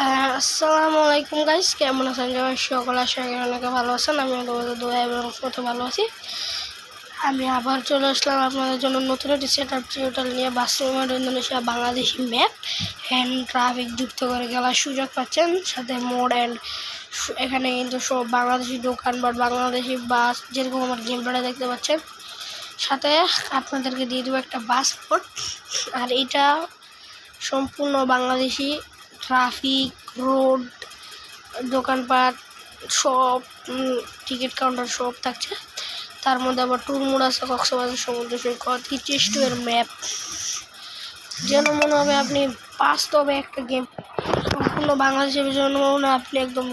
আসসালামু আলাইকুম গাইস, কেমন আছেন? সকল আশা করি অনেকে ভালো আছেন। আমি দোয়া এবং কত ভালো আছি। আমি আবার চলে আসলাম আপনাদের জন্য নতুন একটি সেট আপ টিউটোরিয়াল নিয়ে। বাস্তবায়ন Indonesia Bangladeshi map and traffic যুক্ত করে খেলার সুযোগ পাচ্ছেন, সাথে মোড অ্যান্ড এখানে কিন্তু সব বাংলাদেশি দোকান বা বাংলাদেশি বাস যেরকম আমার গেম প্লেটা দেখতে পাচ্ছেন, সাথে আপনাদেরকে দিয়ে দেবো একটা বাস মোড। আর এটা সম্পূর্ণ বাংলাদেশি ট্রাফিক, রোড, দোকানপাট সব, টিকিট কাউন্টার সব থাকছে। তার মধ্যে আবার ট্যুর মোড আছে, কক্সবাজার সমুদ্র সৈকত, কিচেস্টুয়ের ম্যাপ, যেন মনে হবে আপনি বাস্তবে একটা গেম সম্পূর্ণ বাংলাদেশের জন্য মনে হয় আপনি একদম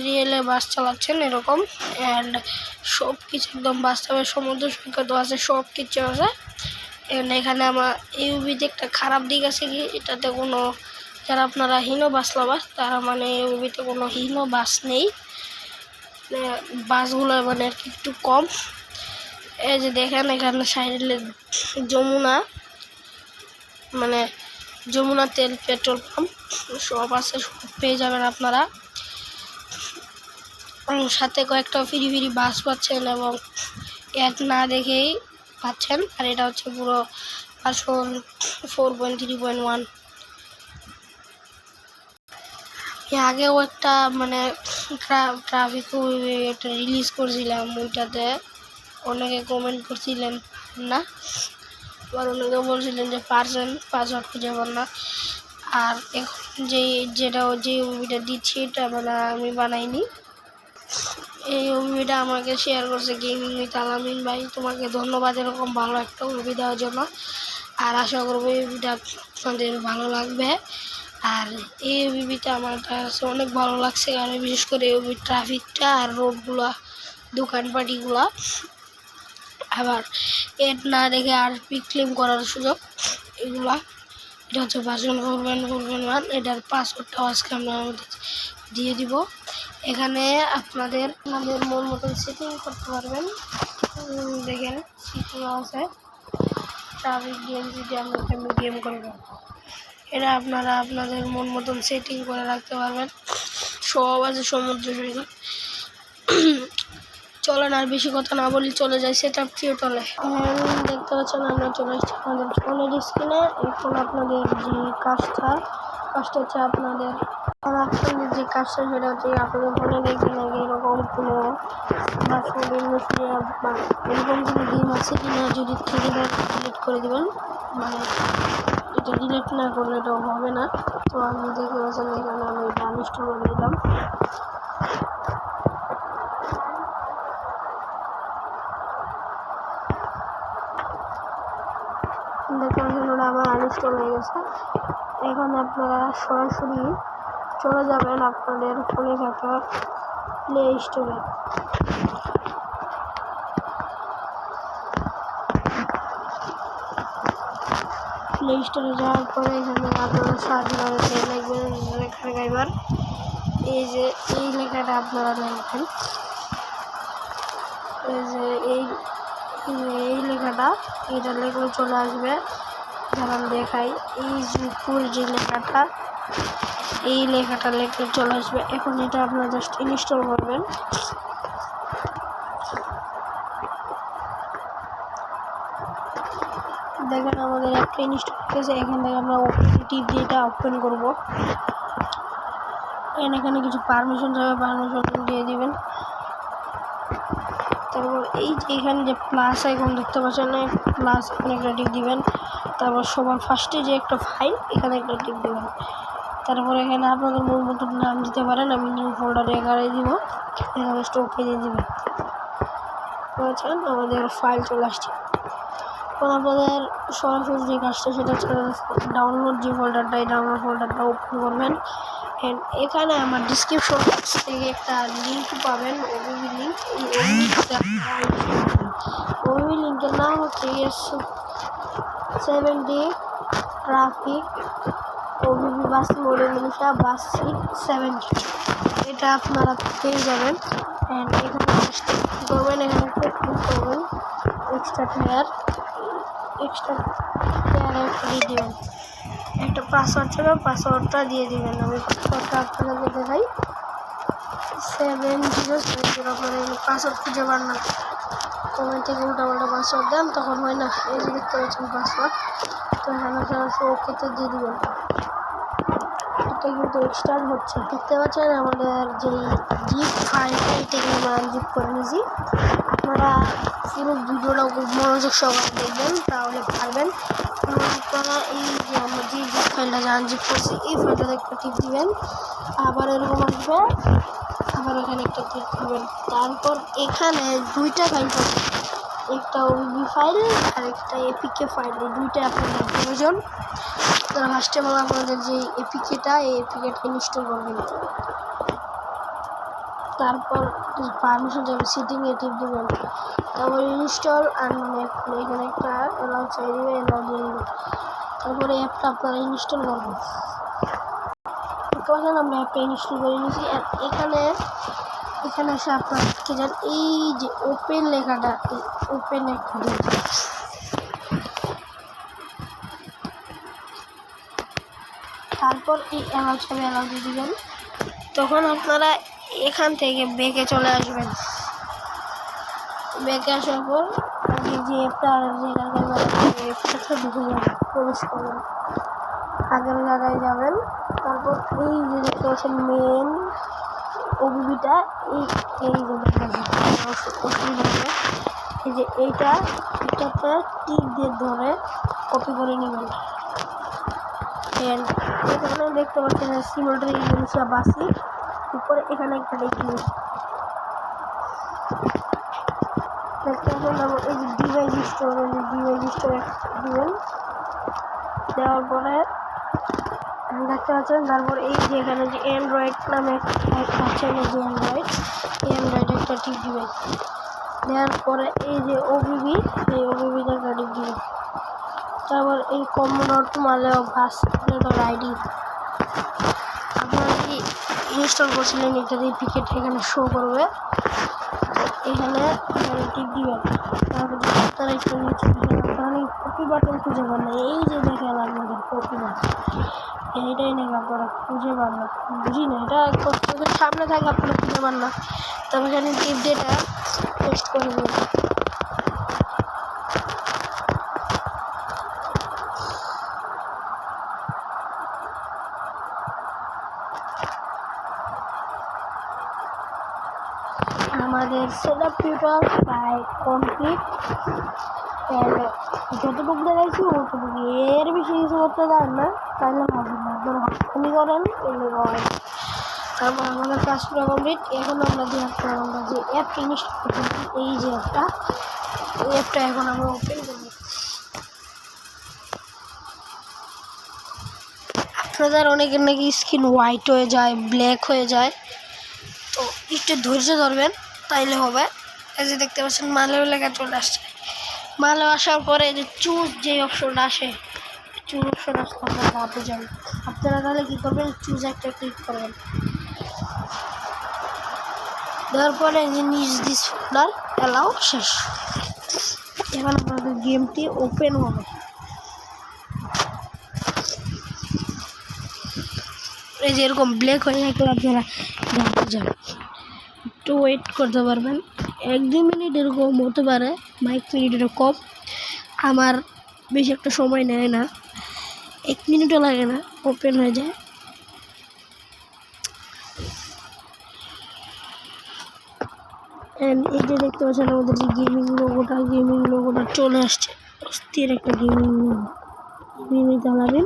রিয়েলে বাস চালাচ্ছেন এরকম। অ্যান্ড সব কিছু একদম বাস্তবে, সমুদ্র সৈকতও আছে, সব কিছু আছে। এখানে আমার ইউবিতে একটা খারাপ দিক আছে কি, এটাতে কোনো যারা আপনারা হীন বাস লাভার তারা মানে ইউবিতে কোনো হীন বাস নেই, বাসগুলো মানে আর কি একটু কম। এই যে দেখেন এখানে সাইডে যমুনা, মানে যমুনা তেল পেট্রোল পাম্প সব আছে, সব পেয়ে যাবেন আপনারা। সাথে কয়েকটা ফ্রি ফ্রি বাস পাচ্ছেন এবং অ্যাড না দেখেই পাচ্ছেন। আর এটা হচ্ছে পুরো ভার্সন 4.3.1। আগেও একটা মানে ট্রাফিক একটা রিলিজ করছিলাম, ওইটাতে অনেকে কমেন্ট করছিলেন না, আবার অনেকে বলছিলেন যে পাসওয়ার্ড খুঁজে পান না। আর এখন যে মুভিটা দিচ্ছি এটা মানে আমি বানাইনি, এই মুভিটা আমাকে শেয়ার করছে গেমিং উইথ আলামিন ভাই। তোমাকে ধন্যবাদ এরকম ভালো একটা মুভি দেওয়ার জন্য। আর আশা করবো এই মুভিটা আপনাদের ভালো লাগবে। আর এই মুভিটা আমার কাছে অনেক ভালো লাগছে, কারণ বিশেষ করে এই ট্রাফিকটা আর রোডগুলো, দোকানপাটিগুলো, আবার এড না দেখে আর ক্লেম করার সুযোগ এগুলা। এটা হচ্ছে ভার্সন 4.4.1। এটার পাসওয়ার্ডটাও আজকে আমরা দিয়ে দিব। এখানে আপনাদের মন মতন সেটিং করতে পারবেন। দেখেন সেটিং আছে, ট্রাফিক গেম যদি আমরা মিডিয়াম করে রাখবো, এটা আপনারা আপনাদের মন মতন সেটিং করে রাখতে পারবেন। সব আছে সমুদ্র সৈকত। চলেন আর বেশি কথা না বলি, চলে যাই সেট আপ টিউটোরিয়ালে। দেখতে পাচ্ছেন আমরা চলে এসেছি আমাদের ফোনের স্ক্রিনে। এখন আপনাদের যে কাজটা হচ্ছে আপনাদের যে কাজটা সেটা হচ্ছে আপনাদের ফোনে দেখবেন আগে এরকম কোনো এরকম কোনো গেম আছে কিনা, যদি থেকে ডিলিট করে দেবেন, মানে এটা ডিলিট না করলে এটাও হবে না। তো আমি দেখতে পাচ্ছেন এখানে আমি এটা আনইনস্টল করে দিলাম। দেখতে পাচ্ছেন ওটা আমার আনইনস্টল হয়ে গেছে। এখন আপনারা সরাসরি চলে যাবেন আপনাদের ফোনে থাকা প্লে স্টোরে। প্লে স্টোরে যাওয়ার পরে এখানে আপনারা সার্চ বারে লিখবেন লেখা গাইবার, এই যে এই লেখাটা আপনারা লিখবেন, এই যে এই লেখাটা, এটা লেখলে চলে আসবে। যারা দেখাই এই যে লেখাটা, এই লেখাটা লেখলে চলে আসবে। এখন এটা আপনারা জাস্ট ইনস্টল করবেন। দেখেন আমাদের একটা ইনস্টল হয়েছে। এখান থেকে আমরা টিপ দিয়ে এটা ওপেন করবো। এখানে কিছু পারমিশন যাবে, পারমিশন দিয়ে দিবেন। তারপর এই যে এখানে যে প্লাস আইকন দেখতে পাচ্ছেন, প্লাস এখানে একটা টিপ দিবেন। তারপর সবার ফার্স্টে যে একটা ফাইল, এখানে একটা টিপ দিবেন। তারপর এখানে আপনাদের মূল মতো নাম দিতে পারেন, আমি নিউ ফোল্ডারে এখানে দিব, এখানে স্টকে দিয়ে দেবেন। বুঝছেন, আমাদের ফাইল চলে আসছে। এখন আপনাদের সরাসরি যে কাজটা সেটা হচ্ছে ডাউনলোড যে ফোল্ডারটা, এই ডাউনলোড ফোল্ডারটা ওপেন করবেন। এখানে আমার ডিসক্রিপশন বক্স থেকে একটা লিঙ্ক পাবেন, ওবিবি লিঙ্ক। এই ওবিবি লিঙ্কের নাম হচ্ছে 70 ট্রাফিক ওবিবি বাস মোড ইন্দোনেশিয়া বাস সিট 70। এটা আপনারা পেয়ে যাবেন। অ্যান্ড এখানে করবেন, এখানে ক্লিক করবেন, এক্সট্রা প্লেয়ার দিয়ে দেবেন। একটা পাসওয়ার্ড ছিল, পাসওয়ার্ডটা দিয়ে দিবেন। আমি পাসওয়ার্ডটা আপনাদের দেখাই, 7070। আপনারা এই পাসওয়ার্ড খুঁজে পান না, কমেন্ট থেকে উল্টাপাল্টা পাসওয়ার্ড দেন, তখন হয় না। এই যে দেখতে পাচ্ছেন পাসওয়ার্ড, তো এখানে ওকেতে দিয়ে দিবেন। এটা কিন্তু স্টার্ট হচ্ছে, দেখতে পাচ্ছেন আমাদের যেই জিপ ফাইলটা, এটা কিন্তু আমরা আনজিপ করে নিয়েছি। আপনারা পুরো ভিডিওটা খুব মনোযোগ সহকারে দেখবেন, তাহলে পারবেন। এবং আপনারা এই যে আমরা যে জিপ ফাইলটা যে আনজিপ করছি, এই ফাইলটাতে একটা টিপ দিবেন, আবার এরকম আসবে, আবার এখানে একটা টিপ দিবেন। তারপর এখানে দুইটা ফাইল পাবেন, একটা ওবিবি ফাইল আর একটা এপিকে ফাইল। এই দুইটা আপনাদের প্রয়োজন। তারা ফার্স্টে এবং আপনাদের যে এপিকেটা, এই এপিকেটা ইনস্টল করবেন। তারপর পারমিশন যাবে, সেটিংয়ে টিপ দেবেন, তারপর ইনস্টল আর মানে এখানে একটা অ্যালাউ চাই দেবে, অ্যালাউ দিয়ে দেবেন। তারপরে অ্যাপটা আপনারা ইনস্টল করবেন। তখন আমরা অ্যাপটা ইনস্টল করে নিয়েছি। আর এখানে এসে আপনারা দেখতে যান, এই যে ওপেন লেখাটা, এই ওপেন একটা দিন। তারপর এই অ্যালাউ ছবি অ্যালাউ দিয়ে দেবেন। তখন আপনারা এখান থেকে ব্যাকে চলে আসবেন। ব্যাকে আসার পর যে অ্যাপটা ঢুকে যাবেন, প্রবেশ করবেন, আগের জায়গায় যাবেন। তারপর এই যে দেখতে পাচ্ছেন মেন ওবিবিটা, এই যে অসুবিধা হবে, এই যে এটাতে টিপ দিয়ে ধরে কপি করে নেবেন। এখানে দেখতে পাচ্ছেন সিমিলারি ইউনিসা বাসি, উপরে এখানে একটা লিখে দেখতে পাচ্ছেন। এই যে ডিভাইস স্টোর, দিবেন, দেওয়ার পরে দেখতে পাচ্ছেন। তারপর এই যে এখানে যে অ্যান্ড্রয়েড নামে একটা আছে, যে অ্যান্ড্রয়েড একটা টিপ দিবেন। দেওয়ার পরে এই যে ওবিবি, এই ওবিবিটা একটা টিপ দিবেন। তারপর এই কমোডর মালেও ভার্সনের আইডি আপনারা কি ইনস্টল করছিলেন, এটার এই পিকেট এখানে শো করবে। এখানে টিপ দিবেন। তারপর আপনারা একটু নিচে আপনারা কপি বাটন খুঁজে পান না, এই যে দেখেন আপনাদের কপি বাটন, এইটাই নাকি আপনারা খুঁজে পান না, বুঝি না, এটা সামনে থাকে আপনারা খুঁজে পান না। তবে এখানে টিপ দিয়ে এটা টেস্ট করে দেবেন। আমাদের সেটআপ টিউটোরিয়াল প্রায় কমপ্লিট। যতটুকু দেখাইছি অতটুকু, এর বেশি কিছু করতে দেন না, তাহলে হবে না। আপনারা হাতখানি করেন, এগুলো হয়। তারপর আমাদের কাজ পুরো কমপ্লিট। এখন আমরা যে অ্যাপটা ইনস্টল করতে, এই যে অ্যাপটা, এই অ্যাপটা এখন আমরা ওপেন করব। আপনাদের অনেকের নাকি স্কিন হোয়াইট হয়ে যায়, ব্ল্যাক হয়ে যায়, তো একটু ধৈর্য ধরবেন, তাইলে হবে। এই যে দেখতে পাচ্ছেন মালেও লেখা চলে আসছে। মালে আসার পরে যে চুজ যে অপশনটা আসে, চুজ অপশন আসতে আপনারা আপনি যান। আপনারা তাহলে কী করবেন, চুজ একটা ক্লিক করবেন। দেওয়ার পরে যে নিজ দিস ফোল্ডার অ্যালাউ শেষ। এখন আপনাদের গেমটি ওপেন হবে। এই যে এরকম ব্ল্যাক হয়ে থাকলে আপনারা জানতে যান, একটু ওয়েট করতে পারবেন, 1-2 মিনিট এরকম হতে পারে, 5 মিনিট এরকম। আমার বেশি একটা সময় নেয় না, 1 মিনিটও লাগে না, ওপেন হয়ে যায়। অ্যান্ড এই যে দেখতে পাচ্ছেন আমাদের যে গেমিং লোগোটা চলে আসছে, অস্থির একটা গেমিং চালাবেন।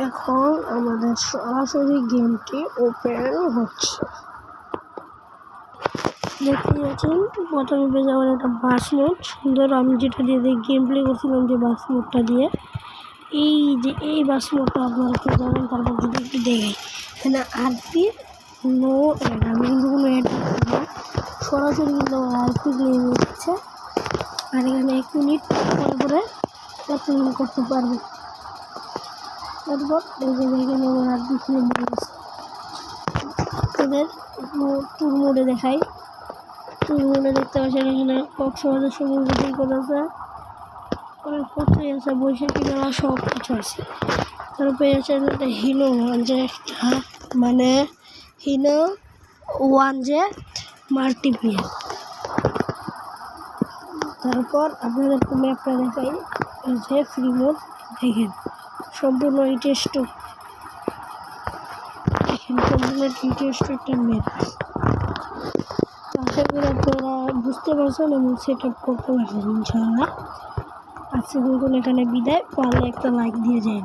এখন আমাদের সরাসরি গেমটি ওপেন হচ্ছে, দেখতে পাচ্ছেন। প্রথমে পেয়ে আমার একটা বাস মোড, সুন্দর। আমি যেটা দিয়ে গেম প্লে করছিলাম, যে বাস মোডটা দিয়ে, এই বাস মোডটা আপনারা পেয়ে যাবেন। তারপর যদি একটু দেখাই, এখানে আরপি নো অ্যাড, আমি কিন্তু কোনো অ্যাড করছি না, সরাসরি কিন্তু আমার আরপি নিয়ে নিচ্ছে। আর এখানে 1 মিনিট পরে অ্যাপ্লাই করতে পারবে। তারপর এই যে এখানে আমার আরপি ফিরে নিয়ে গেছে। আপনাদের ট্যুর মোডে দেখাই, ট্যুর মোডে দেখতে পাচ্ছেন এখানে কক্সবাজার সমুদ্র সৈকত আছে, অনেক কিছুই আছে, বৈশাখী মেলা সব কিছু আছে। তারপরে আছে একটা হিনো ওয়ানজে, একটা মানে হিনো ওয়ানজে মাল্টিপ্লেয়ার। তারপর আপনাদেরকে ম্যাপটা দেখাই, এই যে ফ্রি মোড দেখেন, সম্পূর্ণ রিটেস্ট, দেখেন সম্পূর্ণ রিটেস্ট একটা ম্যাপ। আশা করি আপনারা বুঝতে পারছেন এবং সেট আপ করতে পারছেন ইনশাআল্লাহ। আজকে নতুন এখানে বিদায়, পারলে একটা লাইক দিয়ে যায়।